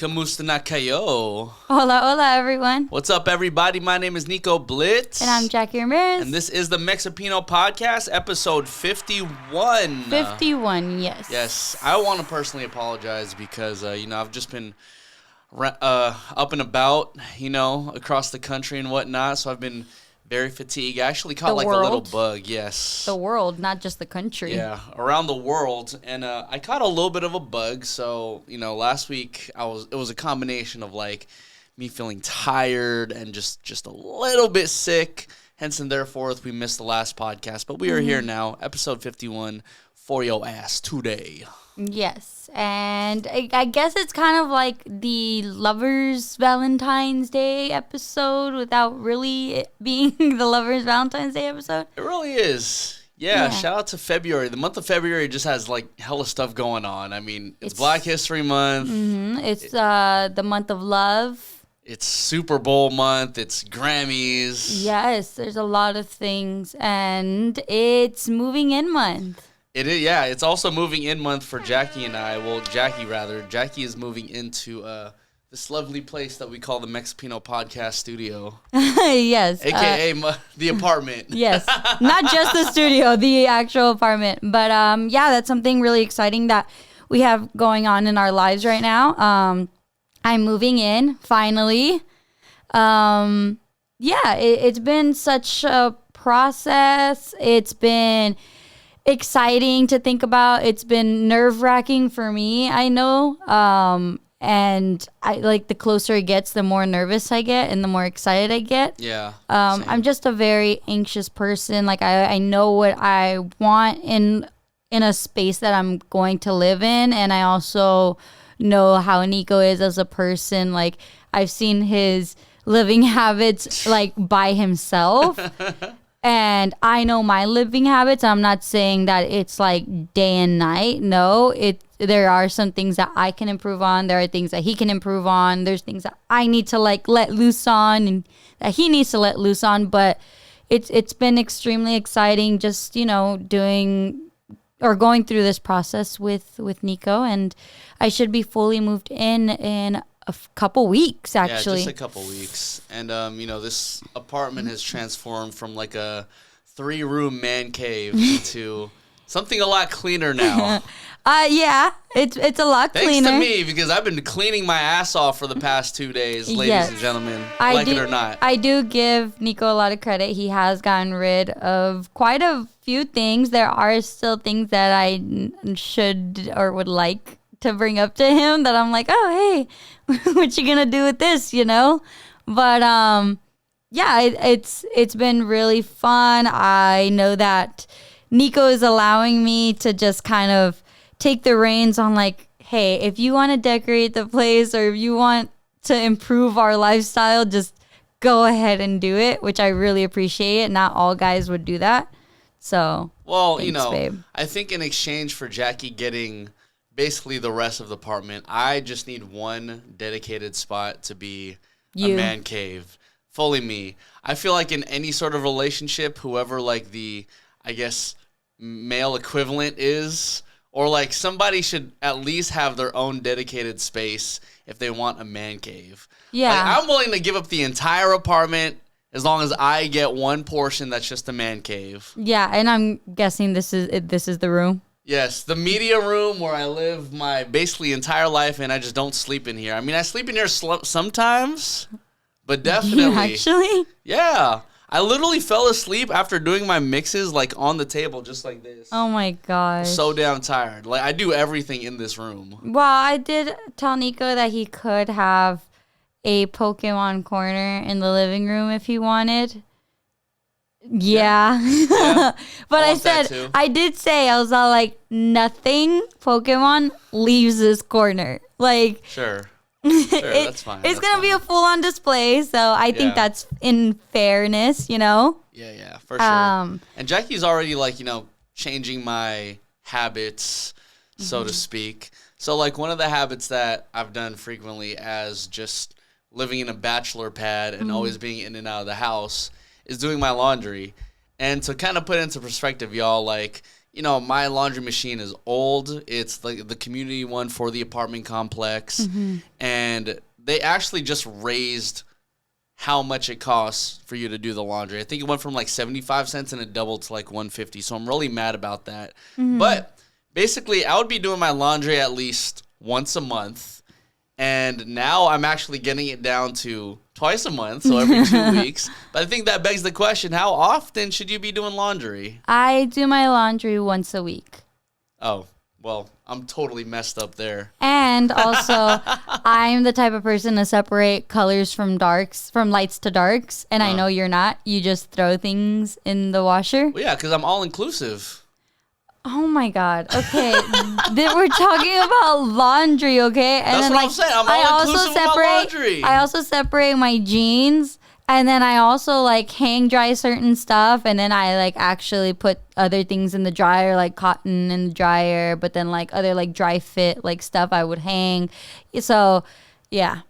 Kamusta na kayo? Hola, hola, everyone. What's up, everybody? My name is Nico Blitz. And I'm Jackie Ramirez. And this is the Mexipino podcast, episode 51. 51, yes. Yes. I want to personally apologize because, I've just been up and about, across the country and whatnot. So I've been very fatigued. I actually caught a little bug, yes. The world, not just the country. Yeah, around the world. And I caught a little bit of a bug. So, last week it was a combination of me feeling tired and just a little bit sick. Hence and therefore, we missed the last podcast. But we are here now, episode 51, for your ass today. Yes, and I guess it's kind of like the Lovers Valentine's Day episode without really it being the Lovers Valentine's Day episode. It really is. Yeah, shout out to February. The month of February just has hella stuff going on. I mean, it's Black History Month. Mm-hmm. It's the month of love. It's Super Bowl month. It's Grammys. Yes, there's a lot of things, and it's moving in month. It is, yeah. It's also moving in month for Jackie and I. Well, Jackie rather. Jackie is moving into this lovely place that we call the Mexipino podcast studio. Yes. AKA the apartment. Yes. Not just the studio, the actual apartment. But that's something really exciting that we have going on in our lives right now. I'm moving in, finally. It's been such a process. It's been exciting to think about. It's been nerve-wracking for me, I know. And I the closer it gets, the more nervous I get and the more excited I get. Yeah. I'm just a very anxious person. I know what I want in a space that I'm going to live in, and I also know how Nico is as a person. I've seen his living habits by himself. And I know my living habits. I'm not saying that it's day and night. No, there are some things that I can improve on. There are things that he can improve on. There's things that I need to let loose on and that he needs to let loose on. But it's been extremely exciting just, going through this process with Nico. And I should be fully moved in a couple weeks, actually. Yeah, just a couple weeks. And, this apartment has transformed from a 3-room man cave to something a lot cleaner now. It's a lot cleaner. Thanks to me, because I've been cleaning my ass off for the past 2 days, ladies and gentlemen, it or not. I do give Nico a lot of credit. He has gotten rid of quite a few things. There are still things that I should or would like to bring up to him that I'm oh, hey, what you gonna do with this, But it's been really fun. I know that Nico is allowing me to just kind of take the reins on hey, if you want to decorate the place or if you want to improve our lifestyle, just go ahead and do it, which I really appreciate. Not all guys would do that. So, well, thanks, babe. I think in exchange for Jackie getting basically the rest of the apartment, I just need one dedicated spot to be a man cave. Fully me. I feel in any sort of relationship, whoever the, I guess, male equivalent is, or somebody should at least have their own dedicated space if they want a man cave. Yeah. I'm willing to give up the entire apartment as long as I get one portion that's just a man cave. Yeah, and I'm guessing this is the room. Yes, the media room where I live my basically entire life, and I just don't sleep in here. I mean, I sleep in here sometimes, but definitely. You actually? Yeah. I literally fell asleep after doing my mixes, on the table, just like this. Oh, my gosh. So damn tired. I do everything in this room. Well, I did tell Nico that he could have a Pokemon corner in the living room if he wanted. Yeah. But I did say, I was all nothing Pokemon leaves this corner. Sure, that's fine. It's going to be a full-on display, so I think that's in fairness, Yeah, for sure. And Jackie's already, changing my habits, so to speak. So, one of the habits that I've done frequently as just living in a bachelor pad and always being in and out of the house is doing my laundry. And to kind of put it into perspective, y'all, my laundry machine is old. It's like the community one for the apartment complex. And they actually just raised how much it costs for you to do the laundry. I think it went from like 75 cents and it doubled to like 150. So I'm really mad about that. But basically, I would be doing my laundry at least once a month. And now I'm actually getting it down to twice a month, so every 2 weeks. But I think that begs the question, how often should you be doing laundry? I do my laundry once a week. Oh, well, I'm totally messed up there. And also, I'm the type of person to separate colors from lights to darks. And I know you're not. You just throw things in the washer. Well, yeah, because I'm all-inclusive. Oh my God. Okay. We're talking about laundry, okay? And That's then, what I'm saying. I'm all-inclusive about laundry. I also separate my jeans, and then I also like hang dry certain stuff, and then I like actually put other things in the dryer, like cotton in the dryer, but then like other like dry fit like stuff I would hang. So, yeah.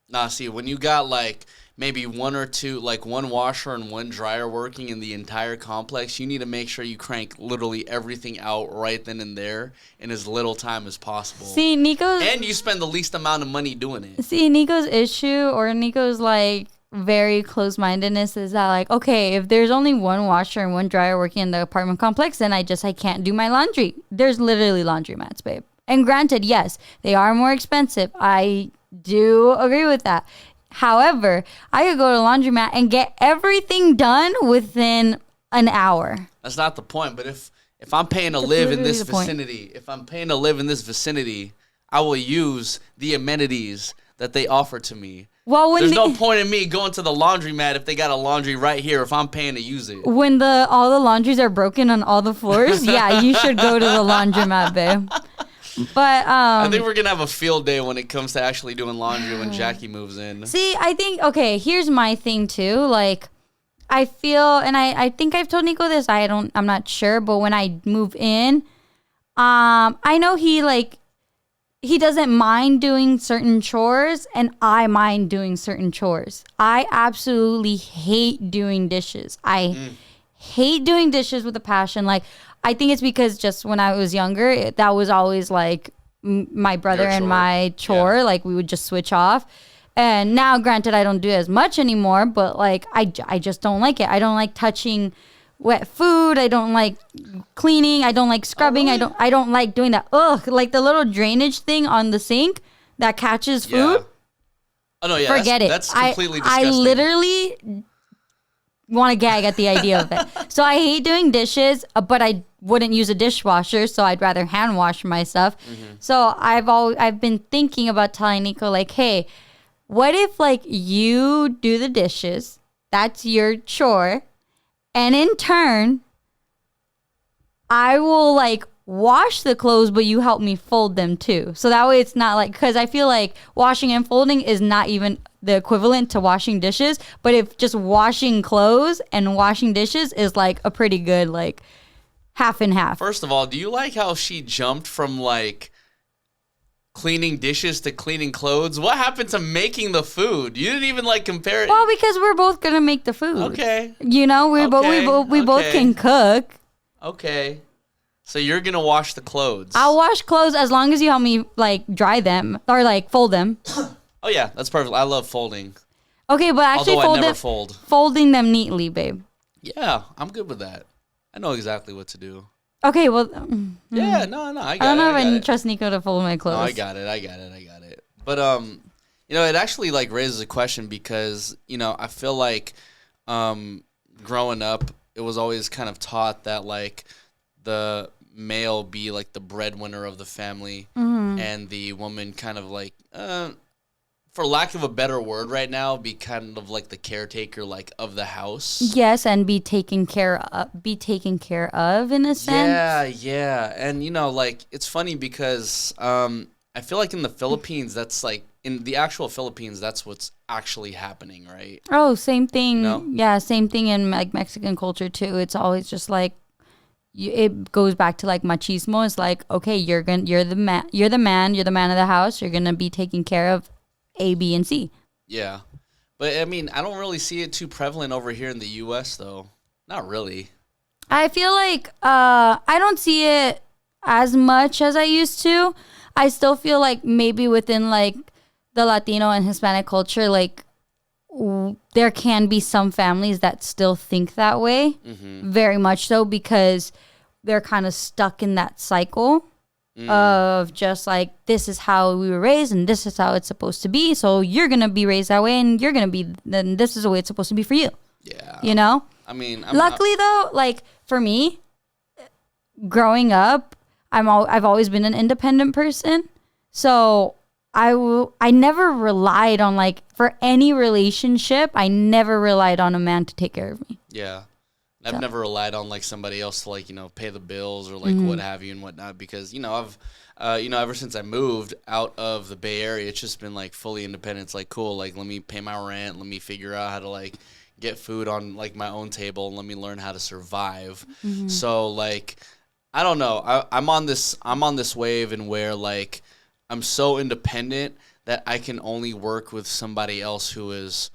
Nah, see, when you got like maybe one or two, like one washer and one dryer working in the entire complex, you need to make sure you crank literally everything out right then and there in as little time as possible. See, and you spend the least amount of money doing it. See, Nico's issue or Nico's like very close-mindedness is that like, okay, if there's only one washer and one dryer working in the apartment complex, then I can't do my laundry. There's literally laundromats, babe. And granted, yes, they are more expensive. I do agree with that. However, I could go to a laundromat and get everything done within an hour. That's not the point. But if I'm paying to live in this vicinity, I will use the amenities that they offer to me. Well, there's no point in me going to the laundromat if they got a laundry right here if I'm paying to use it. When all the laundries are broken on all the floors, yeah, you should go to the laundromat, babe. But I think we're gonna have a field day when it comes to actually doing laundry when Jackie moves in. See, I think here's my thing too. Like, I feel, and I think I've told Nico this. I'm not sure, but when I move in, I know he doesn't mind doing certain chores, and I mind doing certain chores. I absolutely hate doing dishes. I hate doing dishes with a passion. Like, I think it's because just when I was younger, that was always like my brother and my chore. Yeah. Like, we would just switch off. And now, granted, I don't do it as much anymore, but like I just don't like it. I don't like touching wet food. I don't like cleaning. I don't like scrubbing. Oh, really? I don't like doing that. Ugh, like the little drainage thing on the sink that catches food. Oh no, yeah. Forget it. That's completely disgusting. I literally want to gag at the idea of it. So I hate doing dishes, but I wouldn't use a dishwasher, so I'd rather hand wash my stuff. So I've been thinking about telling Nico, like, hey, what if like you do the dishes? That's your chore. And in turn, I will like wash the clothes, but you help me fold them too. So that way it's not like, because I feel like washing and folding is not even the equivalent to washing dishes. But if just washing clothes and washing dishes is like a pretty good like half and half. First of all, do you like how she jumped from like cleaning dishes to cleaning clothes? What happened to making the food? You didn't even like compare it. Well, because we're both gonna make the food. Okay. You know, we both can cook. Okay. So you're gonna wash the clothes. I'll wash clothes as long as you help me like dry them or like fold them. Oh yeah, that's perfect. I love folding. Okay, but actually folding them neatly, babe. Yeah, I'm good with that. I know exactly what to do. Okay, well. Yeah, no, I got it. I don't know if I trust Nico to fold my clothes. No, I got it. But it actually like raises a question because I feel like growing up, it was always kind of taught that like the male be like the breadwinner of the family, and the woman kind of like for lack of a better word right now, be kind of like the caretaker, like of the house. Yes, and be taken care of in a sense. Yeah, and like it's funny because I feel like in the Philippines, that's like in the actual Philippines, that's what's actually happening, right? Oh, same thing. No? Yeah, same thing in like Mexican culture too. It's always just like it goes back to like machismo. It's like, okay, you're the man of the house. You're gonna be taking care of A, B, and C. Yeah. But, I mean, I don't really see it too prevalent over here in the U.S., though. Not really. I feel like I don't see it as much as I used to. I still feel like maybe within like the Latino and Hispanic culture, like there can be some families that still think that way, very much so, because they're kind of stuck in that cycle of just like, this is how we were raised and this is how it's supposed to be. So you're going to be raised that way and you're going to be, then this is the way it's supposed to be for you. Yeah. You know? I mean, luckily though, like for me, growing up, I've always been an independent person. So I never relied on, like, for any relationship, I never relied on a man to take care of me. Yeah. I've never relied on, like, somebody else to, like, you know, pay the bills or, like, what have you and whatnot, because, you know, ever since I moved out of the Bay Area, it's just been, like, fully independent. It's like, cool, like, let me pay my rent, let me figure out how to, like, get food on, like, my own table, and let me learn how to survive. So, like, I don't know. I'm on this wave and where, like, I'm so independent that I can only work with somebody else who is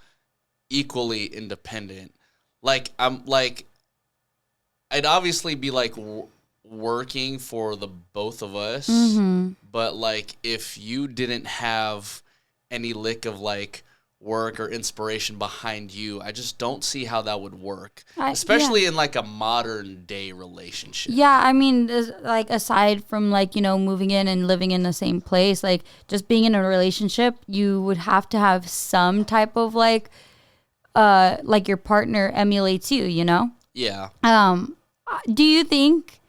equally independent. Like, I'd obviously be, like, working for the both of us, but, like, if you didn't have any lick of, like, work or inspiration behind you, I just don't see how that would work, especially in, like, a modern day relationship. Yeah, I mean, like, aside from, like, you know, moving in and living in the same place, like, just being in a relationship, you would have to have some type of, like your partner emulates you, you know? Yeah. Do you think,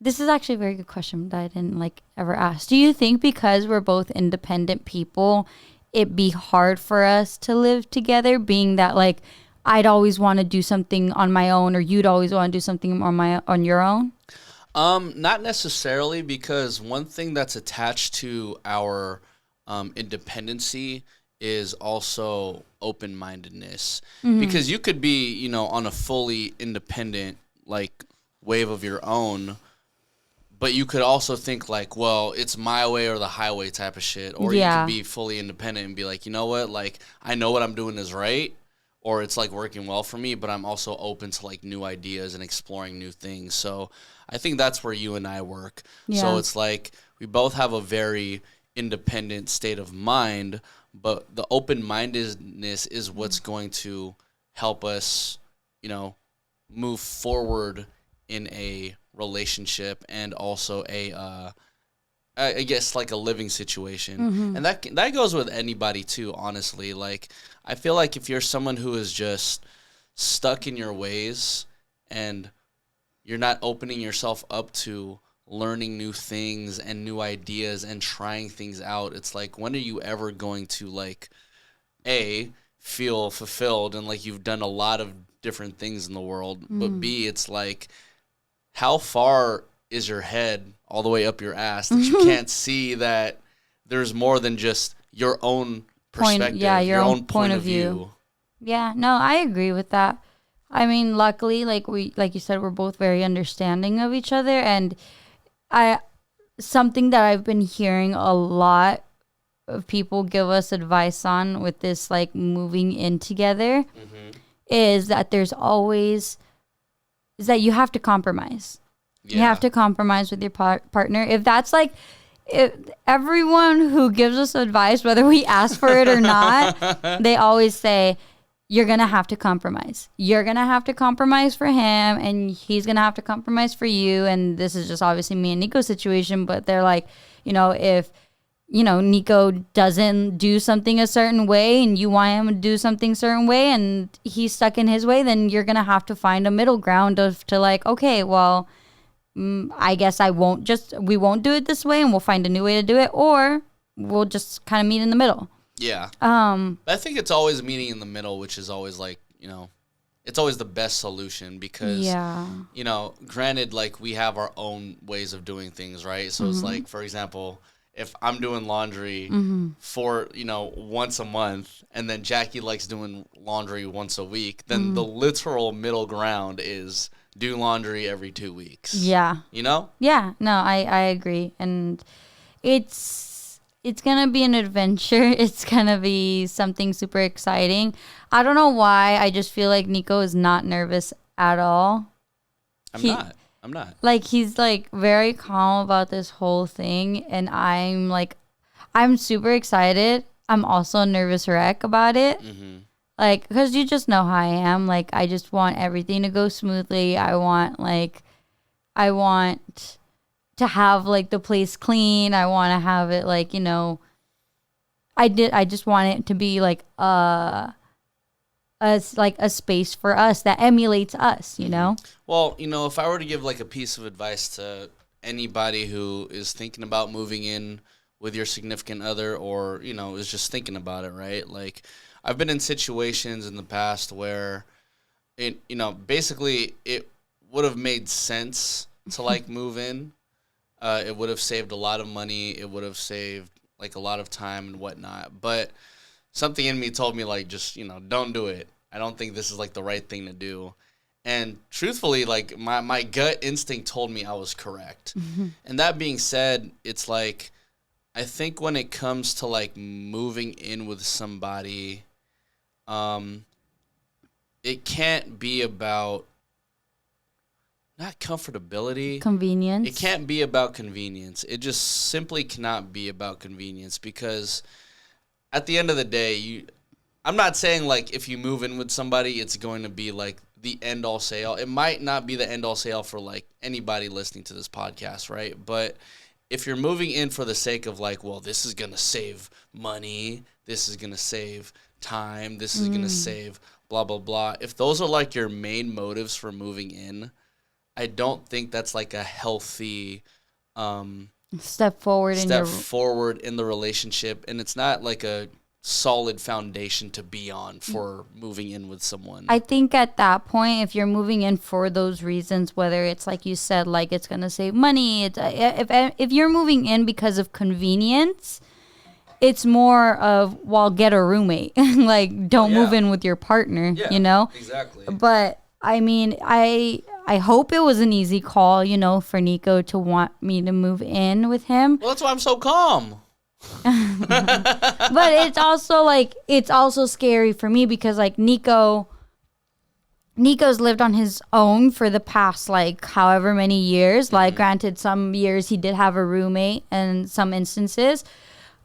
this is actually a very good question that I didn't, like, ever ask. Do you think because we're both independent people, it'd be hard for us to live together, being that, like, I'd always want to do something on my own, or you'd always want to do something on your own? Not necessarily, because one thing that's attached to our independency is also open-mindedness. Because you could be, you know, on a fully independent, like, wave of your own, but you could also think, like, well, it's my way or the highway type of shit. Or you could be fully independent and be like, you know what? Like, I know what I'm doing is right, or it's, like, working well for me, but I'm also open to, like, new ideas and exploring new things. So I think that's where you and I work. Yeah. So it's like we both have a very independent state of mind, but the open-mindedness is what's going to help us, you know, move forward in a relationship and also I guess, like, a living situation. And that goes with anybody too, honestly. Like, I feel like if you're someone who is just stuck in your ways and you're not opening yourself up to learning new things and new ideas and trying things out, it's like, when are you ever going to, like, A, feel fulfilled and like you've done a lot of different things in the world, but B, it's like, how far is your head all the way up your ass that you can't see that there's more than just your own perspective, your own point of view. Yeah, no, I agree with that. I mean, luckily, like you said, we're both very understanding of each other, and something that I've been hearing a lot of people give us advice on with this, like, moving in together, is that is that you have to compromise. Yeah. You have to compromise with your partner. If that's, like, if everyone who gives us advice, whether we ask for it or not, they always say, you're going to have to compromise. You're going to have to compromise for him, and he's going to have to compromise for you. And this is just obviously me and Nico's situation, but they're like, you know, if, you know, Nico doesn't do something a certain way and you want him to do something a certain way and he's stuck in his way, then you're going to have to find a middle ground to like, okay, well, I guess we won't do it this way and we'll find a new way to do it, or we'll just kind of meet in the middle. Yeah. I think it's always meeting in the middle, which is always, like, you know, it's always the best solution because, you know, granted, like, we have our own ways of doing things, right? So it's like, for example, if I'm doing laundry for, you know, once a month, and then Jackie likes doing laundry once a week, then the literal middle ground is do laundry every 2 weeks. Yeah. You know? Yeah. No, I agree. And it's going to be an adventure. It's going to be something super exciting. I don't know why. I just feel like Nico is not nervous at all. I'm not. Like, he's like very calm about this whole thing, and I'm super excited. I'm also a nervous wreck about it. Mm-hmm. Like, because you just know how I am. Like, I just want everything to go smoothly. I want to have, like, the place clean. I want to have it, like, I just want it to be, like, a space for us that emulates us, you know? Well, if I were to give, like, a piece of advice to anybody who is thinking about moving in with your significant other or, is just thinking about it, right? Like, I've been in situations in the past where basically it would have made sense to, like, move in. It would have saved a lot of money. It would have saved, like, a lot of time and whatnot. But something in me told me, like, just, don't do it. I don't think this is, like, the right thing to do. And truthfully, like, my gut instinct told me I was correct. Mm-hmm. And that being said, it's like, I think when it comes to, like, moving in with somebody, it can't be about not comfortability. Convenience. It can't be about convenience. It just simply cannot be about convenience because at the end of the day, I'm not saying, like, if you move in with somebody, it's going to be, like, the end-all say-all. It might not be the end-all say-all for, like, anybody listening to this podcast, right? But if you're moving in for the sake of, like, well, this is going to save money, this is going to save time, this is going to save blah, blah, blah. If those are, like, your main motives for moving in, I don't think that's, like, a healthy step forward in the relationship. And it's not, like, a solid foundation to be on for moving in with someone. I think at that point, if you're moving in for those reasons, whether it's like you said, like it's gonna save money, if you're moving in because of convenience, it's more of, well, get a roommate. Like, don't move in with your partner. Exactly. But I mean, I hope it was an easy call, for Nico to want me to move in with him. Well, that's why I'm so calm. But it's also scary for me because, like, Nico's lived on his own for the past, like, however many years. Like, granted, some years he did have a roommate in some instances.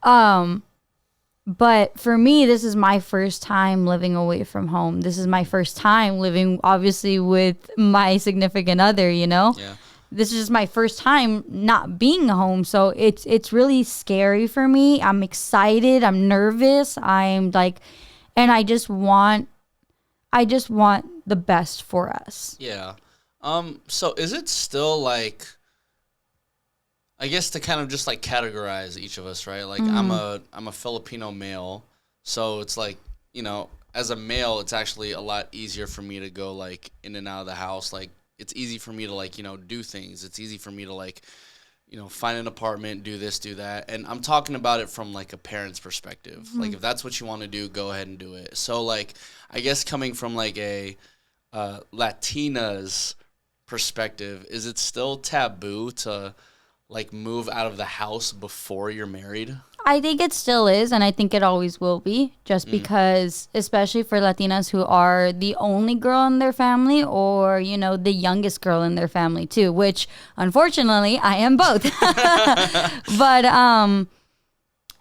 But for me, this is my first time living away from home. This is my first time living, obviously, with my significant other, Yeah. This is just my first time not being home. So it's really scary for me. I'm excited. I'm nervous. I'm like, and I just want the best for us. Yeah. So is it still, like, I guess to kind of just, like, categorize each of us, right? Like, I'm a Filipino male. So it's like, as a male, it's actually a lot easier for me to go, like, in and out of the house. Like, it's easy for me to, like, do things. It's easy for me to, like, find an apartment, do this, do that. And I'm talking about it from, like, a parent's perspective. Mm-hmm. Like, if that's what you want to do, go ahead and do it. So, like, I guess coming from, like, a Latina's perspective, is it still taboo to, like, move out of the house before you're married? I think it still is, and I think it always will be, just because, especially for Latinas who are the only girl in their family or, the youngest girl in their family too, which, unfortunately, I am both. But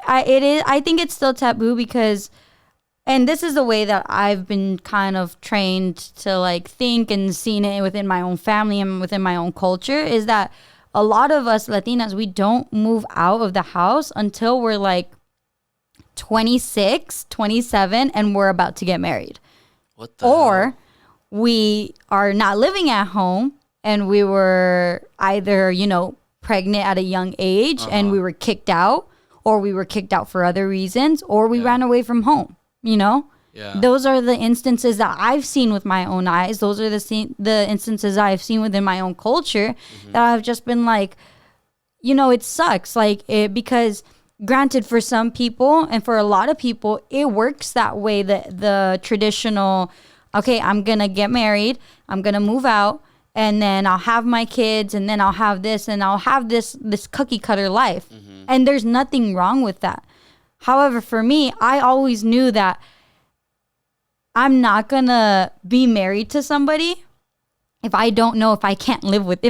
I think it's still taboo because, and this is the way that I've been kind of trained to, like, think and seen it within my own family and within my own culture, is that a lot of us Latinas, we don't move out of the house until we're, like, 26, 27, and we're about to get married. What the hell? We are not living at home, and we were either, pregnant at a young age, and we were kicked out, or we were kicked out for other reasons, or we ran away from home, Yeah. Those are the instances that I've seen with my own eyes. Those are the instances I've seen within my own culture that I've just been like, it sucks. Like, because granted, for some people and for a lot of people, it works that way. The traditional, okay, I'm going to get married, I'm going to move out, and then I'll have my kids, and then I'll have this, and I'll have this cookie cutter life. And there's nothing wrong with that. However, for me, I always knew that I'm not going to be married to somebody if I don't know if I can live with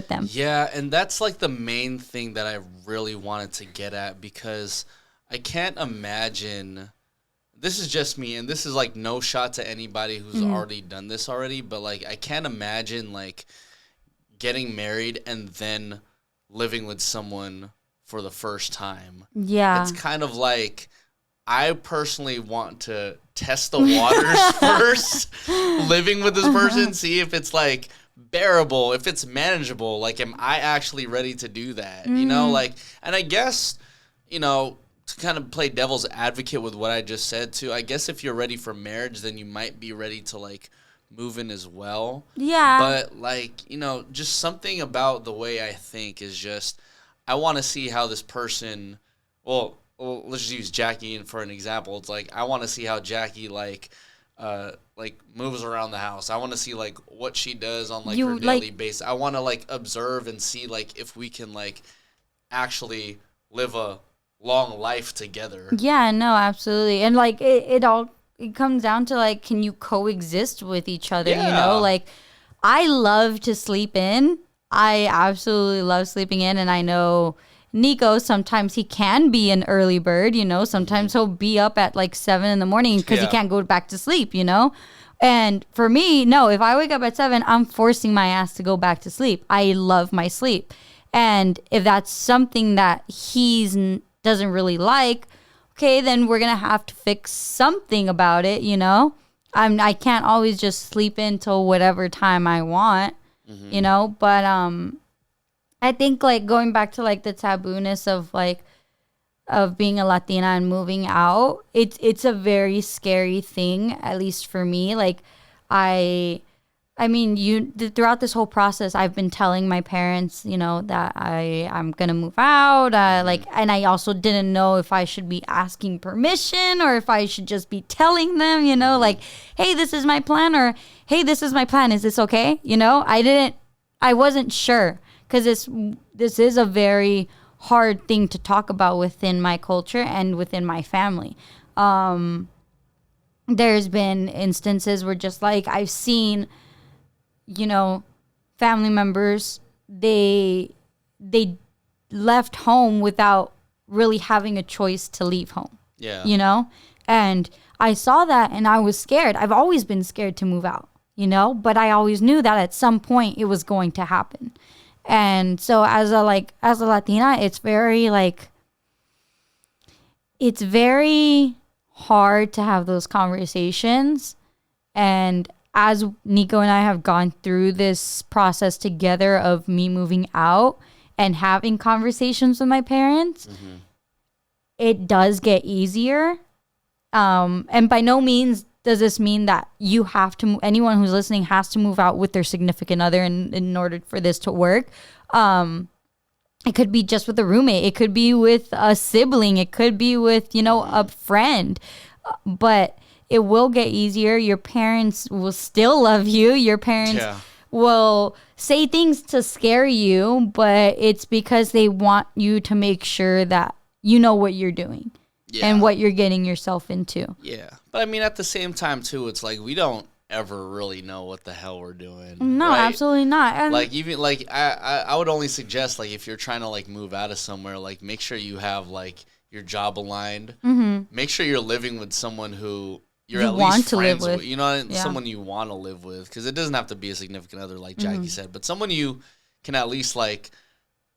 them. Yeah, and that's like the main thing that I really wanted to get at, because I can't imagine, this is just me, and this is like no shot to anybody who's already done this already, but like I can't imagine like getting married and then living with someone for the first time. Yeah. It's kind of like, I personally want to test the waters first, living with this person, see if it's like bearable, if it's manageable. Like, am I actually ready to do that? You know, like, and I guess, you know, to kind of play devil's advocate with what I just said too, I guess if you're ready for marriage, then you might be ready to like move in as well. Yeah. But like, you know, just something about the way I think is just, I want to see how this person, well, let's just use Jackie for an example. It's like, I want to see how Jackie like moves around the house. I want to see like what she does on like her daily basis. I want to like observe and see like if we can like actually live a long life together. Yeah, no, absolutely. And like it comes down to like, can you coexist with each other? Yeah. You know, like I love to sleep in. I absolutely love sleeping in, and I know Nico, sometimes he can be an early bird, you know. Sometimes he'll be up at like 7 in the morning because he can't go back to sleep, you know. And for me, no, if I wake up at 7, I'm forcing my ass to go back to sleep. I love my sleep. And if that's something that doesn't really like, okay, then we're going to have to fix something about it, you know. I can't always just sleep in till whatever time I want, you know. But I think like going back to like the tabooness of being a Latina and moving out, it's a very scary thing, at least for me. Like I mean, throughout this whole process, I've been telling my parents, you know, that I'm gonna move out. Like, and I also didn't know if I should be asking permission or if I should just be telling them, you know, like, hey, this is my plan, or hey, this is my plan. Is this okay? You know, I wasn't sure. Because this is a very hard thing to talk about within my culture and within my family. There's been instances where just like I've seen, you know, family members, they left home without really having a choice to leave home. Yeah. You know? And I saw that and I was scared. I've always been scared to move out, you know? But I always knew that at some point it was going to happen. And so as a Latina, it's very hard to have those conversations. And as Nico and I have gone through this process together of me moving out and having conversations with my parents, it does get easier. And by no means does this mean that you have to, anyone who's listening has to move out with their significant other in order for this to work. It could be just with a roommate. It could be with a sibling. It could be with, you know, a friend. But it will get easier. Your parents will still love you. Your parents will say things to scare you, but it's because they want you to make sure that you know what you're doing. Yeah. And what you're getting yourself into. Yeah. But I mean, at the same time, too, it's like we don't ever really know what the hell we're doing. No, right? absolutely not. And like, even, like, I would only suggest, like, if you're trying to, like, move out of somewhere, like, make sure you have, like, your job aligned. Make sure you're living with someone who you're at least friends with. You know, someone you want to live with. Because it doesn't have to be a significant other, like Jackie said. But someone you can at least, like,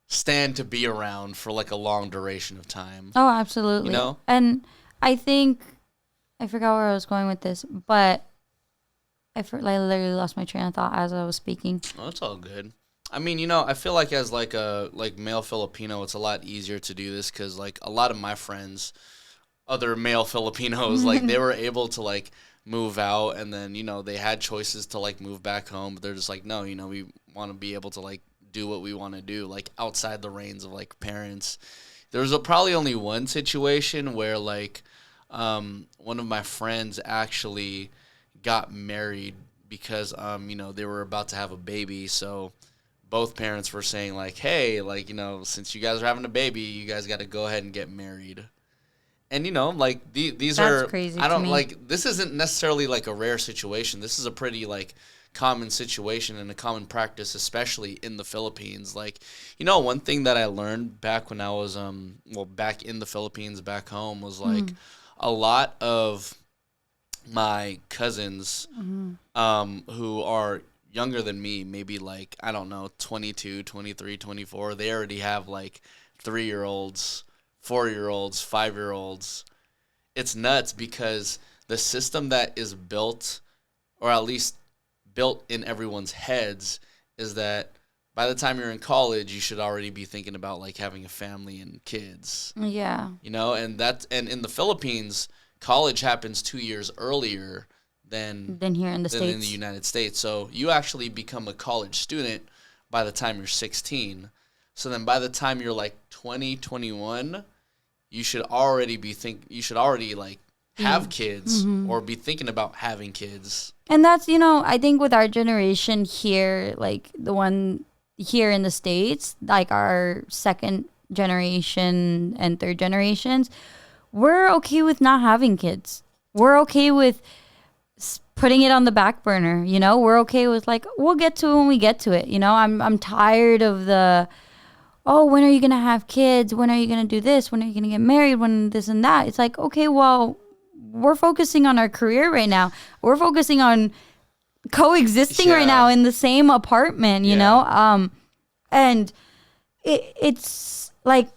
stand to be around for like a long duration of time. Oh, absolutely. You know? And I think I forgot where I was going with this, but I literally lost my train of thought as I was speaking. Oh, it's all good. I mean, you know, I feel like as like a male Filipino, it's a lot easier to do this because like a lot of my friends, other male Filipinos, like they were able to like move out, and then, you know, they had choices to like move back home, but they're just like, no, you know, we want to be able to like do what we want to do, like outside the reins of like parents. There was probably only one situation where like one of my friends actually got married because you know, they were about to have a baby, so both parents were saying like, hey, like, you know, since you guys are having a baby, you guys got to go ahead and get married. And, you know, like these That's are crazy. I don't to me. like, this isn't necessarily like a rare situation. This is a pretty like common situation and a common practice, especially in the Philippines. Like, one thing that I learned back when I was back in the Philippines, back home, was like a lot of my cousins who are younger than me, maybe like, I don't know, 22, 23, 24, they already have like 3-year-olds, 4-year-olds, 5-year-olds. It's nuts because the system that is built, or at least built in everyone's heads, is that by the time you're in college, you should already be thinking about like having a family and kids. Yeah. And in the Philippines, college happens 2 years earlier than here in the States. In the United States. So you actually become a college student by the time you're 16. So then by the time you're like 20, 21, you should already like have kids or be thinking about having kids. And that's, I think with our generation here, like the one here in the States, like our second generation and third generations, we're okay with not having kids. We're okay with putting it on the back burner. We're okay with like, we'll get to it when we get to it. I'm tired of the, oh, when are you going to have kids? When are you going to do this? When are you going to get married? When this and that? It's like, okay, well, we're focusing on our career right now. We're focusing on coexisting right now in the same apartment, you know? And it's like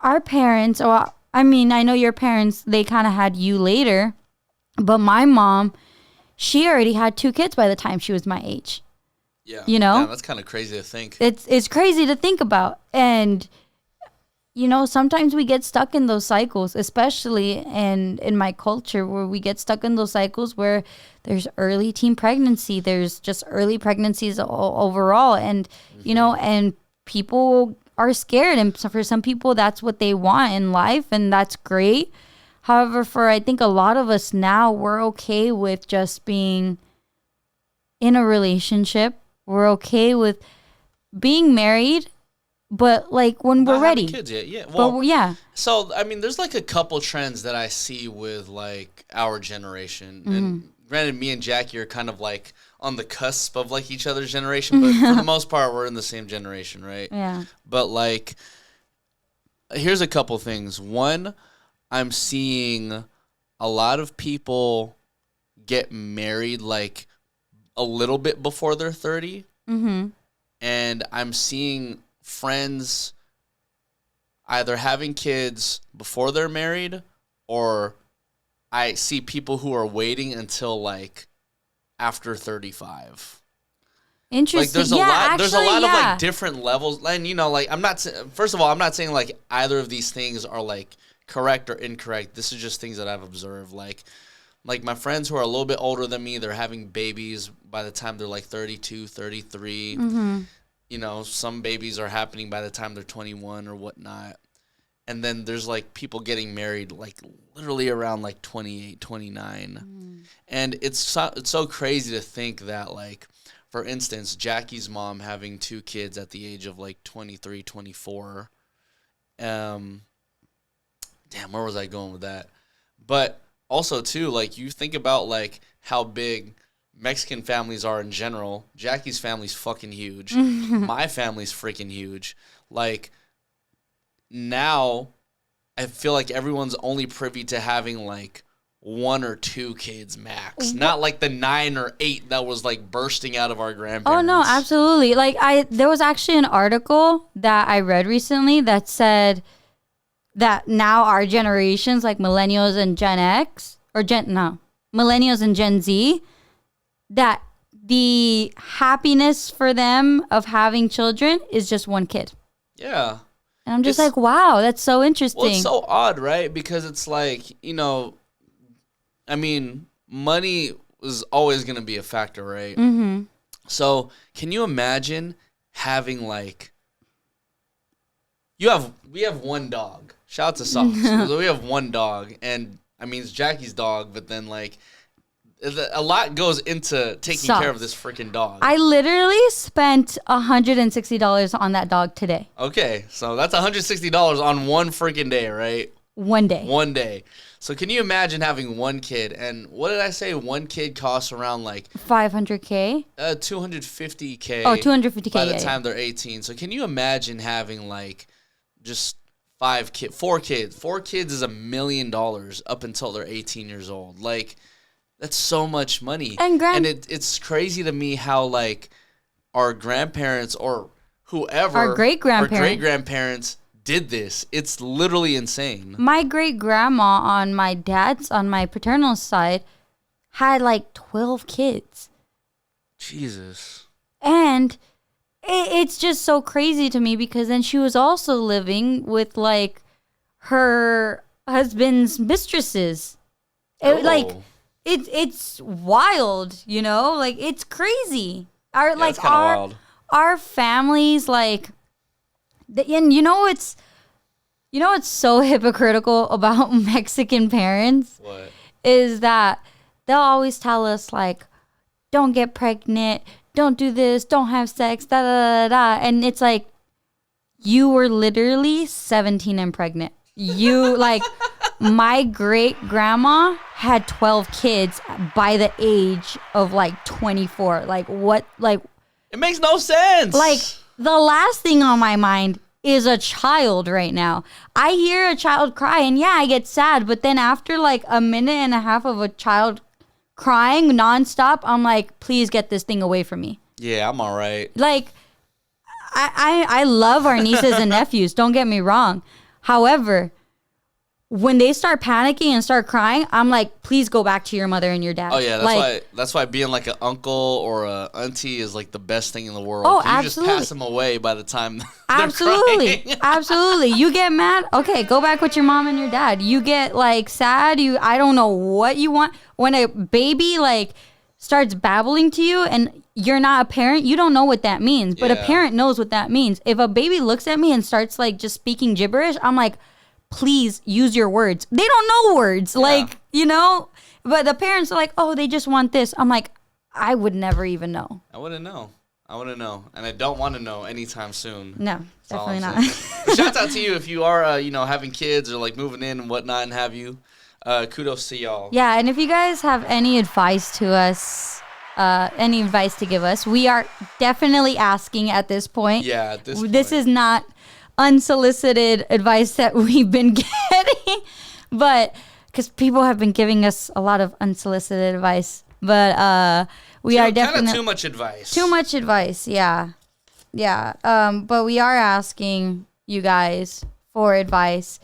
our parents, I know your parents, they kind of had you later, but my mom, she already had 2 kids by the time she was my age. Yeah. Yeah, that's kind of crazy to think. It's crazy to think about. And sometimes we get stuck in those cycles, especially in my culture, where we get stuck in those cycles where there's early teen pregnancy, there's just early pregnancies overall, and and people are scared, and so for some people that's what they want in life, and that's great. However, for I think a lot of us now, we're okay with just being in a relationship. We're okay with being married, but like when we're ready. Kids yet. Yeah. Well, yeah. So there's like a couple trends that I see with like our generation, and granted, me and Jackie are kind of like on the cusp of like each other's generation, but for the most part, we're in the same generation, right? Yeah. But like, here's a couple things. One, I'm seeing a lot of people get married like a little bit before they're 30. Mm-hmm. And I'm seeing friends either having kids before they're married, or I see people who are waiting until like after 35. Interesting. Like there's a lot of like different levels, and like first of all, I'm not saying like either of these things are like correct or incorrect. This is just things that I've observed. Like my friends who are a little bit older than me, they're having babies by the time they're like 32, 33. Mm-hmm. Some babies are happening by the time they're 21 or whatnot. And then there's like people getting married like literally around like 28, 29. And it's so crazy to think that like, for instance, Jackie's mom having 2 kids at the age of like 23, 24. Damn, where was I going with that? But also, too, like, you think about, like, how big Mexican families are in general. Jackie's family's fucking huge. My family's freaking huge. Like, now, I feel like everyone's only privy to having, like, 1 or 2 kids max. Not, like, the 9 or 8 that was, like, bursting out of our grandparents. Oh, no, absolutely. Like, there was actually an article that I read recently that said that now our generations, like millennials and Gen X, millennials and Gen Z, that the happiness for them of having children is just 1 kid. Yeah. And I'm just like, wow, that's so interesting. Well, it's so odd, right? Because it's like, money is always going to be a factor, right? Mm-hmm. So can you imagine having like, we have 1 dog. Shout out to Sauce. We have 1 dog, and it's Jackie's dog, but then like a lot goes into taking care of this freaking dog. I literally spent $160 on that dog today. Okay, so that's $160 on 1 freaking day, right? One day. One day. So can you imagine having one kid? And what did I say? One kid costs around like $500K? $250K. Oh, $250K. By the time they're 18. So can you imagine having like just 4 kids? 4 kids is $1 million up until they're 18 years old. Like, that's so much money. And it's crazy to me how like our grandparents or whoever, our great grandparents did this. It's literally insane. My great grandma on my paternal side had like 12 kids. Jesus. And it's just so crazy to me because then she was also living with like her husband's mistresses. It's wild, you know? Like, it's crazy. Wild. Our families, like, and you know what's so hypocritical about Mexican parents? What? Is that they'll always tell us, like, don't get pregnant, don't do this, don't have sex, da da da da. And it's like, you were literally 17 and pregnant. You, like, my great grandma had 12 kids by the age of like 24. Like, what? Like, it makes no sense. Like, the last thing on my mind is a child right now. I hear a child cry and yeah, I get sad. But then after like a minute and a half of a child crying nonstop, I'm like, please get this thing away from me. Yeah, I'm all right. Like, I love our nieces and nephews. Don't get me wrong. However, when they start panicking and start crying, I'm like, please go back to your mother and your dad. Oh yeah, that's why being like an uncle or a auntie is like the best thing in the world. Oh, you absolutely. just pass them away by the time they're absolutely, crying. absolutely. You get mad, okay, go back with your mom and your dad. You get like sad, I don't know what you want. When a baby like starts babbling to you and you're not a parent, you don't know what that means. But a parent knows what that means. If a baby looks at me and starts like just speaking gibberish, I'm like, please use your words. They don't know words, like, you know, but the parents are like, oh, they just want this. I'm like, I would never even know. I wouldn't know. And I don't want to know anytime soon. No, definitely not. Shout out to you if you are, having kids or like moving in and whatnot and have you. Kudos to y'all. Yeah, and if you guys have any advice to us, any advice to give us, we are definitely asking at this point. Yeah, at this point. This is not unsolicited advice that we've been getting, but because people have been giving us a lot of unsolicited advice, but we are definitely kind of too much advice. Too much advice, yeah. But we are asking you guys for advice.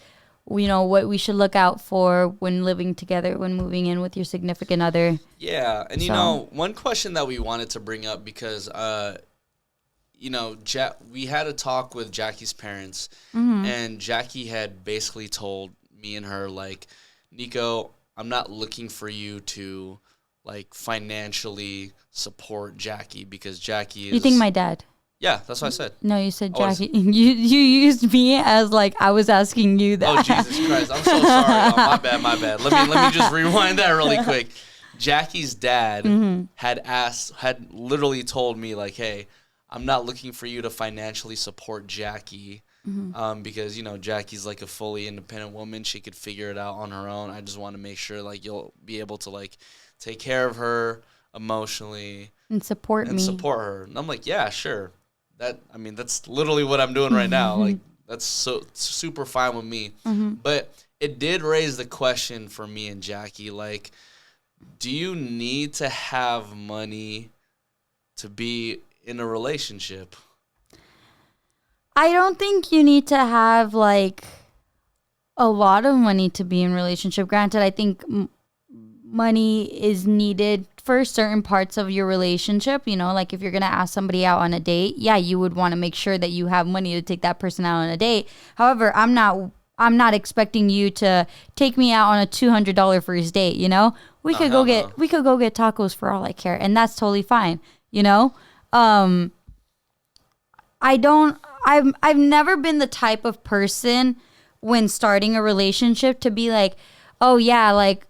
You know what we should look out for when living together, when moving in with your significant other. Yeah, and one question that we wanted to bring up because we had a talk with Jackie's parents, and Jackie had basically told me and her, like, Nico, I'm not looking for you to, like, financially support Jackie because Jackie is... You think my dad? Yeah, that's what I said. No, you said Jackie. You used me as, like, I was asking you that. Oh, Jesus Christ. I'm so sorry. Oh, my bad. Let me just rewind that really quick. Jackie's dad had literally told me, like, hey, I'm not looking for you to financially support Jackie because, Jackie's like a fully independent woman. She could figure it out on her own. I just want to make sure, like, you'll be able to, like, take care of her emotionally. And support me. Support her. And I'm like, yeah, sure. That's literally what I'm doing right now. Like, that's so super fine with me. But it did raise the question for me and Jackie, like, do you need to have money to be in a relationship? I don't think you need to have like a lot of money to be in a relationship. Granted, I think money is needed for certain parts of your relationship. Like if you're going to ask somebody out on a date, yeah, you would want to make sure that you have money to take that person out on a date. However, I'm not expecting you to take me out on a $200 first date, We could go get tacos for all I care, and that's totally fine, I've never been the type of person when starting a relationship to be like, oh yeah, like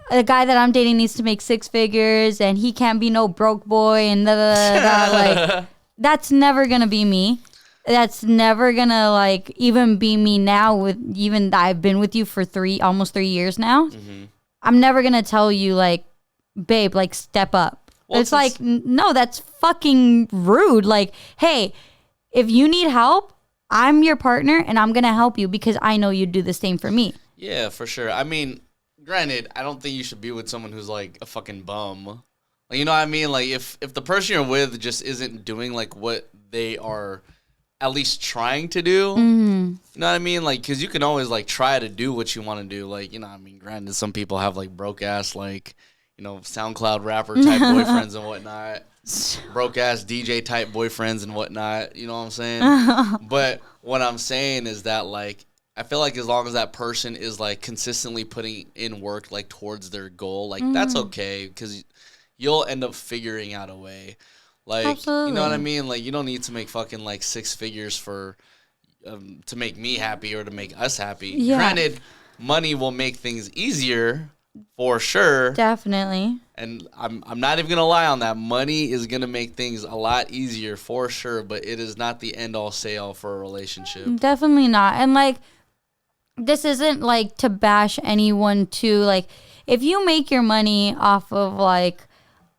the guy that I'm dating needs to make 6 figures and he can't be no broke boy and da da da da. Like, that's never gonna be me. that's never gonna like even be me now. With even I've been with you for almost 3 years now. Mm-hmm. I'm never gonna tell you like, babe, like step up. Well, it's like, no, that's fucking rude. Like, hey, if you need help, I'm your partner and I'm gonna help you because I know you'd do the same for me. Yeah, for sure. I mean, granted, I don't think you should be with someone who's like a fucking bum. Like, you know what I mean? Like, if the person you're with just isn't doing like what they are at least trying to do, you know what I mean? Like, because you can always like try to do what you want to do. Like, you know what I mean? Granted, some people have like broke ass like, you know, SoundCloud rapper type boyfriends and whatnot. Broke ass DJ type boyfriends and whatnot. You know what I'm saying? But what I'm saying is that like, I feel like as long as that person is like consistently putting in work like towards their goal, like that's okay because you'll end up figuring out a way. Like, absolutely. You know what I mean? Like, you don't need to make fucking like 6 figures for to make me happy or to make us happy. Yeah. Granted, money will make things easier for sure. Definitely. And I'm not even gonna lie on that. Money is gonna make things a lot easier for sure, but it is not the end all say all for a relationship. Definitely not. And like, this isn't like to bash anyone too. Like, if you make your money off of like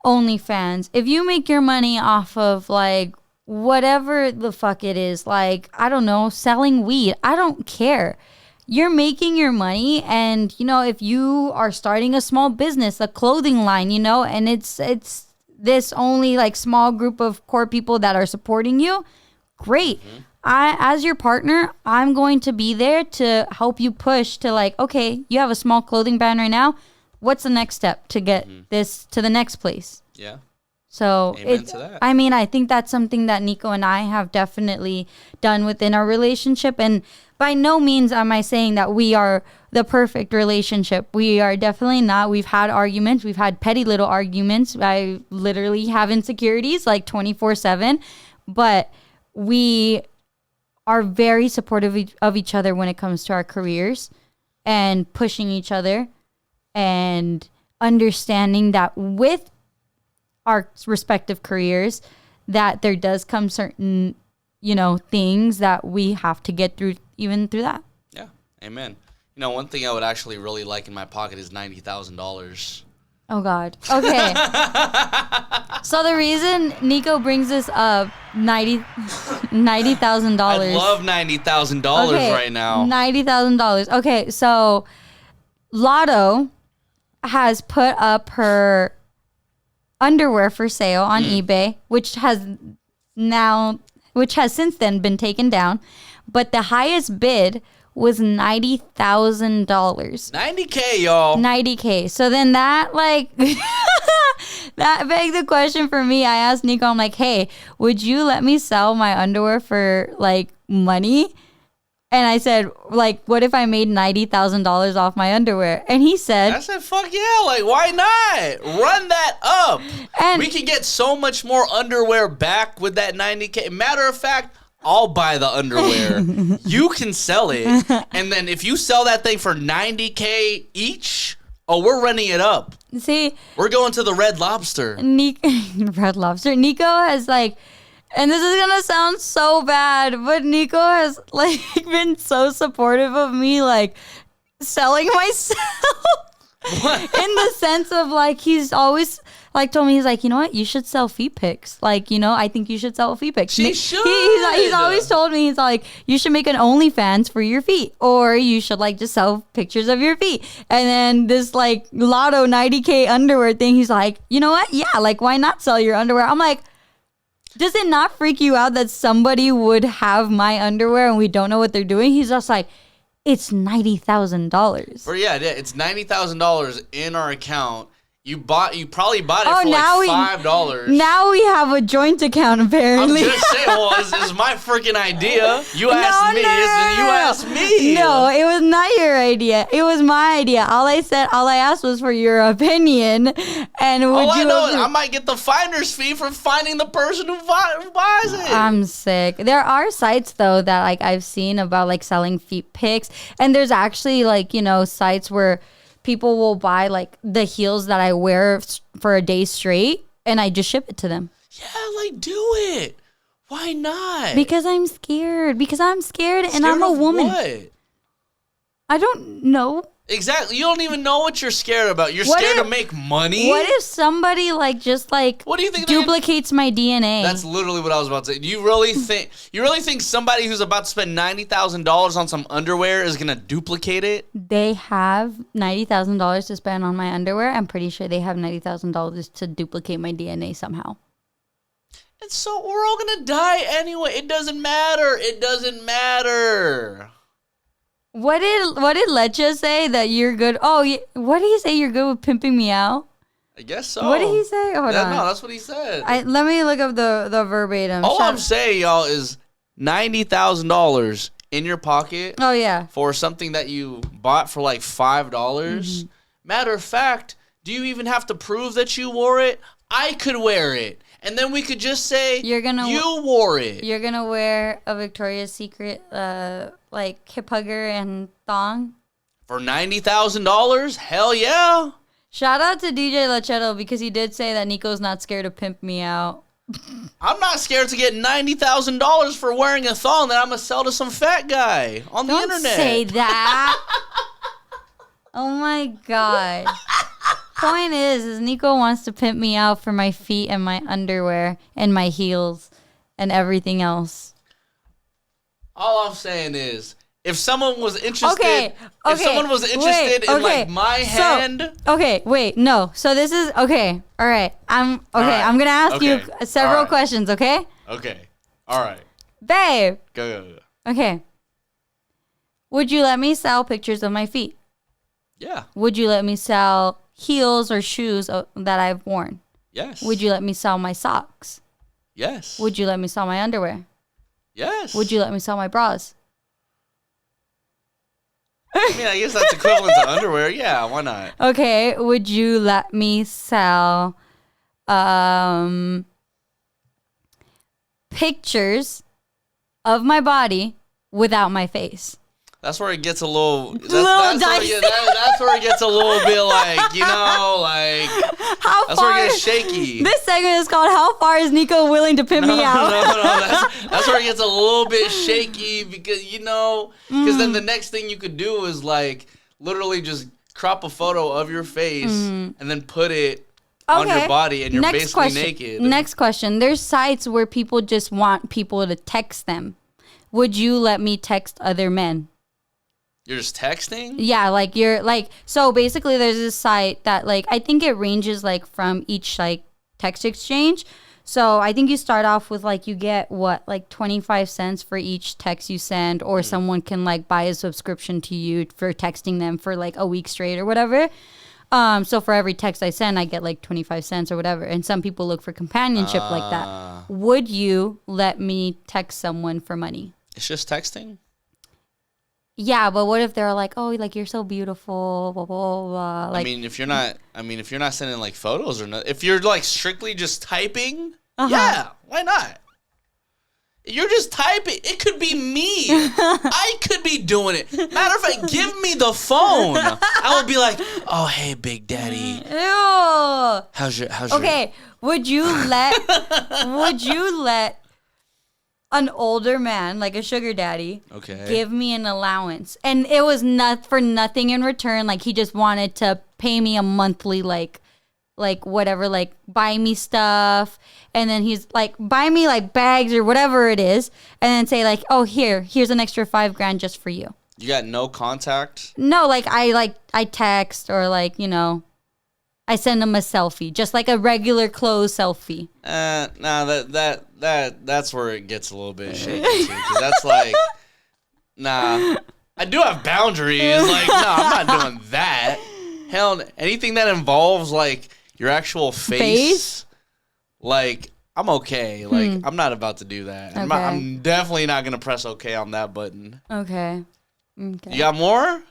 OnlyFans, if you make your money off of like whatever the fuck it is, like, I don't know, selling weed, I don't care. You're making your money, and you know, if you are starting a small business, a clothing line, you know, and it's this only like small group of core people that are supporting you, great. As your partner, I'm going to be there to help you push to like, okay, you have a small clothing brand right now. What's the next step to get this to the next place? Yeah. So, I mean, I think that's something that Nico and I have definitely done within our relationship. And by no means am I saying that we are the perfect relationship. We are definitely not. We've had arguments. We've had petty little arguments. I literally have insecurities like 24/7. But we are very supportive of each other when it comes to our careers and pushing each other and understanding that with our respective careers that there does come certain, you know, things that we have to get through even through that. Yeah. Amen. You know, one thing I would actually really like in my pocket is $90,000. Oh, God. Okay. So the reason Nico brings this up, $90,000. I love $90,000 right now. $90,000. Okay, so Lotto has put up her underwear for sale on eBay, which has since then been taken down, but the highest bid was $90,000. $90K, y'all. $90K. So then that like that begged the question for me. I asked Nico, I'm like, hey, would you let me sell my underwear for like money? And I said, like, what if I made $90,000 off my underwear? And he said, I said, fuck yeah, like, why not? Run that up. And we can get so much more underwear back with that $90K. Matter of fact, I'll buy the underwear. You can sell it. And then if you sell that thing for $90K each, oh, we're running it up. See? We're going to the Red Lobster. Red Lobster. Nico has like... And this is going to sound so bad, but Nico has like been so supportive of me like selling myself. What? In the sense of like he's always like told me, he's like, you know what, you should sell feet pics. Like, you know, I think you should sell feet pics. She should. He's always told me, he's like, you should make an OnlyFans for your feet, or you should like just sell pictures of your feet. And then this like Lotto $90K underwear thing, he's like, you know what? Yeah, like why not sell your underwear? I'm like, does it not freak you out that somebody would have my underwear and we don't know what they're doing? He's just like, it's $90,000. Or yeah, it's $90,000 in our account. You probably bought it for like $5. Now we have a joint account apparently. I'm just saying, well, this is my freaking idea. You asked me. You asked me. No, it was not your idea. It was my idea. All I asked was for your opinion. And all I know is I might get the finder's fee for finding the person who buys it. I'm sick. There are sites though that like I've seen about like selling feet pics, and there's actually like, you know, sites where people will buy like the heels that I wear for a day straight and I just ship it to them. Yeah, like do it. Why not? Because I'm scared. Because I'm scared and I'm a woman. What? I don't know. Exactly. You don't even know what you're scared about. You're scared to make money? What if somebody what do you think duplicates my DNA? That's literally what I was about to say. Do you really think somebody who's about to spend $90,000 on some underwear is going to duplicate it? They have $90,000 to spend on my underwear. I'm pretty sure they have $90,000 to duplicate my DNA somehow. And so we're all going to die anyway. It doesn't matter. It doesn't matter. What did Lecha say that you're good? Oh, what did he say? You're good with pimping me out? I guess so. What did he say? Hold on. No, that's what he said. Let me look up the verbatim. All I'm saying, y'all, is $90,000 in your pocket. Oh, yeah. For something that you bought for like $5. Mm-hmm. Matter of fact, do you even have to prove that you wore it? I could wear it. And then we could just say you wore it. You're going to wear a Victoria's Secret hip hugger and thong? For $90,000? Hell yeah. Shout out to DJ Lachetto because he did say that Nico's not scared to pimp me out. I'm not scared to get $90,000 for wearing a thong that I'm going to sell to some fat guy on the internet. Don't say that. Oh my God. Point is Nico wants to pimp me out for my feet and my underwear and my heels and everything else. All I'm saying is, if someone was interested, in my hand. Okay, wait, no. So this is okay. All right, I'm gonna ask you several questions. Okay. Okay. All right. Babe. Go. Okay. Would you let me sell pictures of my feet? Yeah. Would you let me sell heels or shoes that I've worn? Yes. Would you let me sell my socks? Yes. Would you let me sell my underwear? Yes. Would you let me sell my bras? I mean, I guess that's equivalent to underwear. Yeah, why not? Okay. Would you let me sell pictures of my body without my face? That's where it gets a little dicey. That's where it gets a little bit that's where it gets shaky. This segment is called "How Far Is Nico Willing to Pimp Me Out?" No. That's where it gets a little bit shaky because then the next thing you could do is literally just crop a photo of your face and then put it on your body and you're basically naked. Next question. There's sites where people just want people to text them. Would you let me text other men? You're just texting? Yeah, so basically there's this site that I think it ranges from each text exchange. So I think you start off with you get 25 cents for each text you send, or someone can buy a subscription to you for texting them for a week straight or whatever. So for every text I send, I get 25 cents or whatever. And some people look for companionship like that. Would you let me text someone for money? It's just texting? Yeah, but what if they're you're so beautiful, blah, blah, blah. If you're not sending photos or nothing, if you're strictly just typing, yeah, why not? You're just typing. It could be me. I could be doing it. Matter of fact, give me the phone. I would be like, oh, hey, Big Daddy. Ew. How's your Okay, would you let an older man, like a sugar daddy, give me an allowance? And it was for nothing in return. He just wanted to pay me a monthly, whatever, buy me stuff. And then he's buy me bags or whatever it is. And then say oh, here's an extra $5,000 just for you. You got no contact? No, I text or I send him a selfie, just a regular clothes selfie. That's where it gets a little bit shaky too, because that's nah. I do have boundaries. No, I'm not doing that. Hell, anything that involves your actual face? I'm okay. I'm not about to do that. Okay. I'm definitely not gonna press okay on that button. Okay. You got more?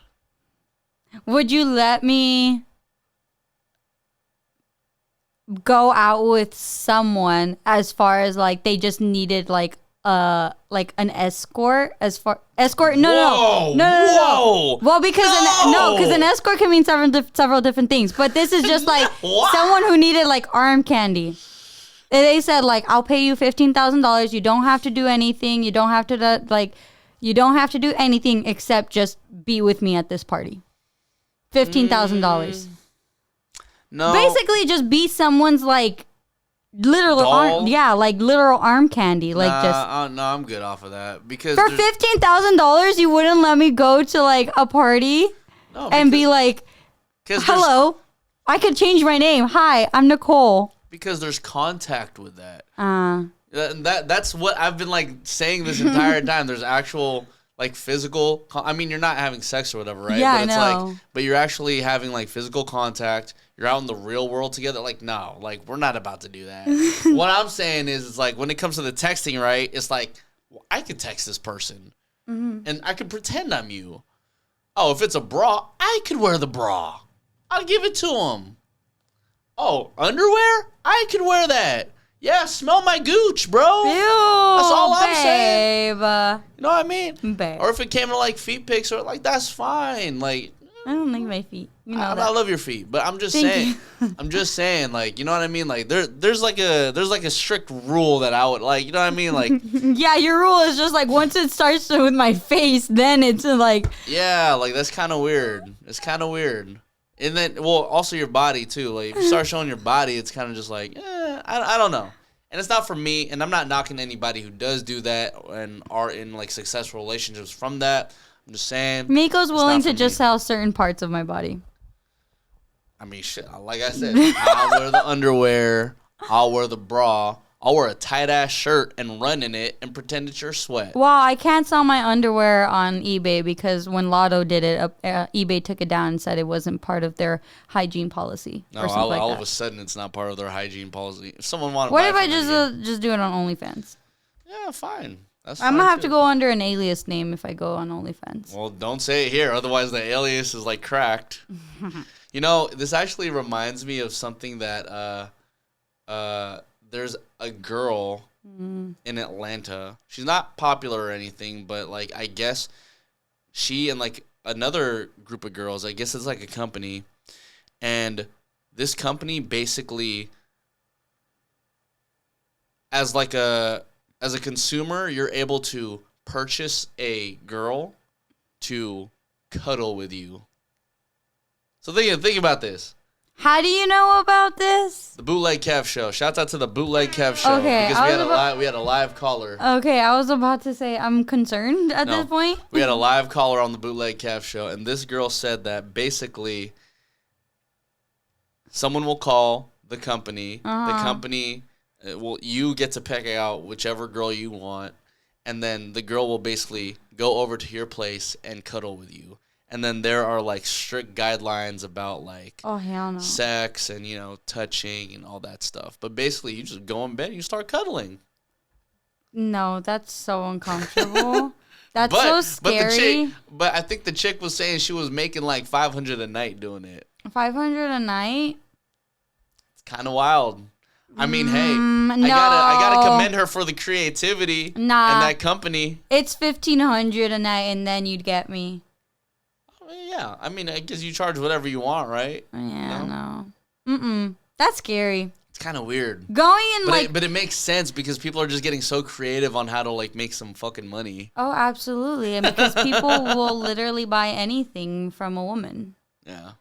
Would you let me go out with someone as far as they just needed an escort? Escort? No. Well, because an escort can mean several different things. But this is just someone who needed arm candy. They said, like, I'll pay you $15,000. You don't have to do anything. You don't have to, you don't have to do anything except just be with me at this party. $15,000. No. Basically, just be someone's, like, literal doll? arm. Yeah, like, literal arm candy. Like, no, I'm good off of that. Because for $15,000, you wouldn't let me go to, like, a party and be like, hello, I could change my name. Hi, I'm Nicole. Because there's contact with that. That's what I've been like saying this entire time. There's actual like physical. I mean, you're not having sex or whatever, right? Yeah, but it's I know. like, but you're actually having like physical contact. You're out in the real world together. Like, no, like we're not about to do that. What I'm saying is, it's like when it comes to the texting, right? It's like, well, I could text this person, and I could pretend I'm you. Oh, if it's a bra, I could wear the bra. I'll give it to him. Oh, underwear? I could wear that. Yeah, smell my gooch, bro. Ew, that's all I'm babe. saying. You know what I mean? Babe. Or if it came to like feet pics, or like that's fine. Like I don't like my feet. You know I that. love your feet, but I'm just Thank saying. you. I'm just saying, like, you know what I mean? Like there's like a strict rule that I would like. You know what I mean? Like yeah, your rule is just like once it starts with my face, then it's like yeah, like that's kind of weird. It's kind of weird. And then, well, also your body, too. Like, if you start showing your body, it's kind of just like, I don't know. And it's not for me, and I'm not knocking anybody who does do that and are in, like, successful relationships from that. I'm just saying. Miko's willing to just sell certain parts of my body. I mean, shit, like I said, I'll wear the underwear, I'll wear the bra, I'll wear a tight-ass shirt and run in it and pretend it's your sweat. Well, I can't sell my underwear on eBay because when Lotto did it, eBay took it down and said it wasn't part of their hygiene policy. No, all of a sudden it's not part of their hygiene policy. If someone wanted to what buy if I again, just do it on OnlyFans? Yeah, fine. That's I'm fine gonna have too. to go under an alias name if I go on OnlyFans. Well, don't say it here, otherwise the alias is like cracked. You know, this actually reminds me of something that there's a girl in Atlanta. She's not popular or anything, but like I guess she and like another group of girls, I guess it's like a company, and this company basically as a consumer, you're able to purchase a girl to cuddle with you. So think about this. How do you know about this? The Bootleg Kev Show. Shouts out to the Bootleg Kev Show. Okay, because we had a live caller. Okay, I was about to say I'm concerned at this point. We had a live caller on the Bootleg Kev Show, and this girl said that basically someone will call the company. The company you get to pick out whichever girl you want, and then the girl will basically go over to your place and cuddle with you. And then there are like strict guidelines about like hell no. sex and touching and all that stuff. But basically, you just go in bed and you start cuddling. No, that's so uncomfortable. That's so scary. But I think the chick was saying she was making like $500 a night doing it. $500 a night? It's kind of wild. I mean, hey, no. I gotta commend her for the creativity and that company. It's $1,500 a night, and then you'd get me. Yeah, I mean, I guess you charge whatever you want, right? Yeah, no. That's scary. It's kind of weird. Going in but it makes sense because people are just getting so creative on how to like make some fucking money. Oh, absolutely. And because people will literally buy anything from a woman. Yeah.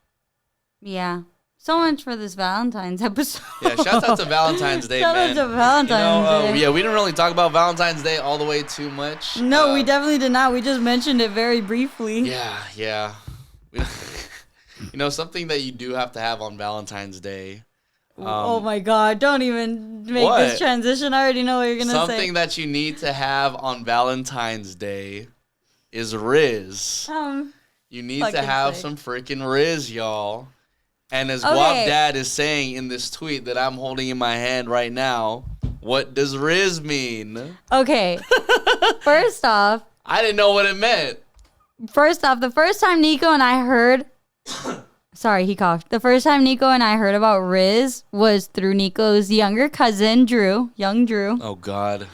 Yeah. So much for this Valentine's episode. Yeah, shout out to Valentine's Day, man. Shout out to Valentine's Day. Yeah, we didn't really talk about Valentine's Day all the way too much. No, we definitely did not. We just mentioned it very briefly. Yeah. Something that you do have to have on Valentine's Day. Oh my God, don't even make this transition. I already know what you're going to say. Something that you need to have on Valentine's Day is Rizz. You need to have some freaking Rizz, y'all. And as Guap Dad is saying in this tweet that I'm holding in my hand right now, what does Rizz mean? Okay. First off. I didn't know what it meant. First off, the first time Nico and I heard... Sorry, he coughed. The first time Nico and I heard about Rizz was through Nico's younger cousin, Drew. Young Drew. Oh, God.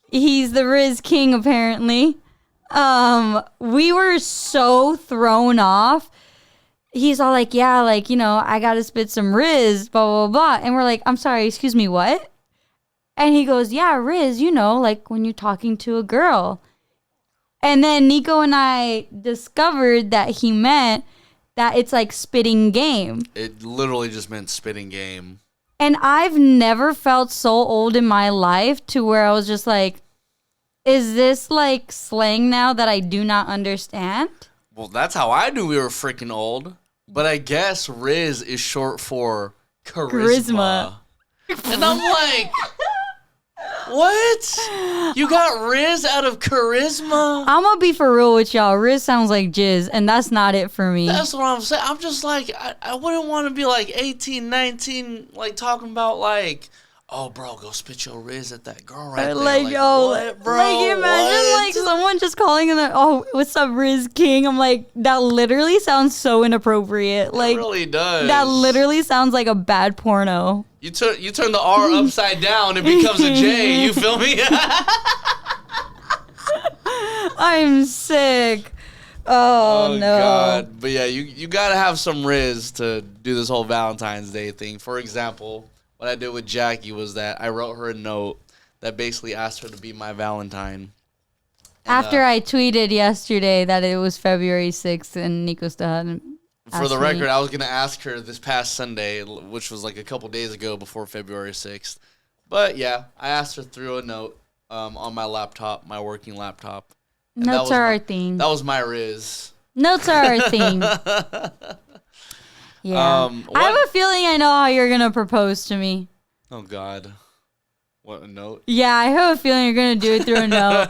He's the Rizz king, apparently. We were so thrown off. he's all like, yeah, like, you know, I got to spit some Rizz, blah, blah, blah. And we're like, I'm sorry, excuse me, what? And he goes, yeah, Rizz, you know, like when you're talking to a girl. And then Nico and I discovered that he meant that it's like spitting game. It literally just meant spitting game. And I've never felt so old in my life to where I was just like, is this like slang now that I do not understand? Well, that's how I knew we were freaking old. But I guess Rizz is short for charisma. And I'm like, what? You got Rizz out of charisma? I'm gonna be for real with y'all. Rizz sounds like jizz, and that's not it for me. That's what I'm saying. I'm just like, I wouldn't want to be like 18, 19, like talking about like, oh, bro, go spit your Rizz at that girl right there. Like, yo, what, bro? Like, imagine like someone just calling in oh, what's up, Rizz King? I'm like, that literally sounds so inappropriate. Like, it really does. That literally sounds like a bad porno. You turn the R upside down, it becomes a J. You feel me? I'm sick. Oh no. God. But yeah, you gotta have some Rizz to do this whole Valentine's Day thing. For example, what I did with Jackie was that I wrote her a note that basically asked her to be my Valentine. And, after I tweeted yesterday that it was February 6th and Nico still hadn't for the record, I was going to ask her this past Sunday, which was like a couple days ago before February 6th. But yeah, I asked her through a note on my laptop, my working laptop. And notes are our thing. That was my Rizz. Notes are our thing. Yeah. I have a feeling I know how you're going to propose to me. Oh, God. What, a note? Yeah, I have a feeling you're going to do it through a note.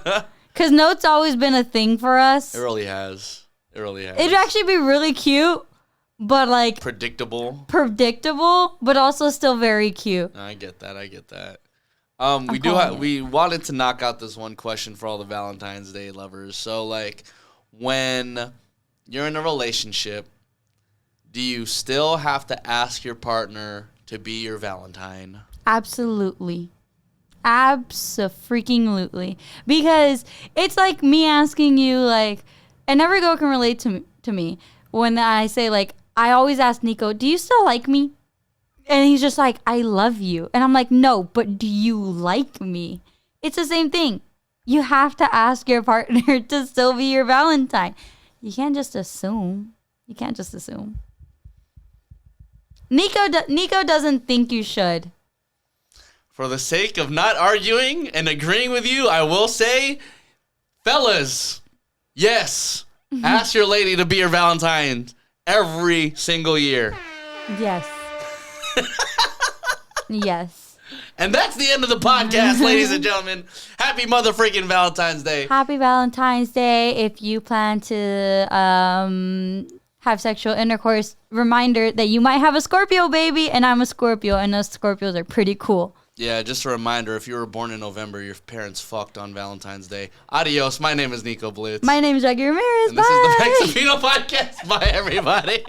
Because notes always been a thing for us. It really has. It really has. It'd actually be really cute, but like... Predictable, but also still very cute. I get that. We wanted to knock out this one question for all the Valentine's Day lovers. So, like, when you're in a relationship, do you still have to ask your partner to be your Valentine? Absolutely. Abso-freaking-lutely. Because it's like me asking you, like, and every girl can relate to me when I say, like, I always ask Nico, do you still like me? And he's just like, I love you. And I'm like, no, but do you like me? It's the same thing. You have to ask your partner to still be your Valentine. You can't just assume. Nico doesn't think you should. For the sake of not arguing and agreeing with you, I will say, fellas, yes, ask your lady to be your Valentine every single year. Yes. Yes. And that's the end of the podcast, ladies and gentlemen. Happy mother-freaking Valentine's Day. Happy Valentine's Day. If you plan to have sexual intercourse, reminder that you might have a Scorpio baby, and I'm a Scorpio, and us Scorpios are pretty cool. Yeah, just a reminder, if you were born in November, your parents fucked on Valentine's Day. Adios. My name is Nico Blitz. My name is Jackie Ramirez. And this is the Mexipino Podcast. Bye, everybody.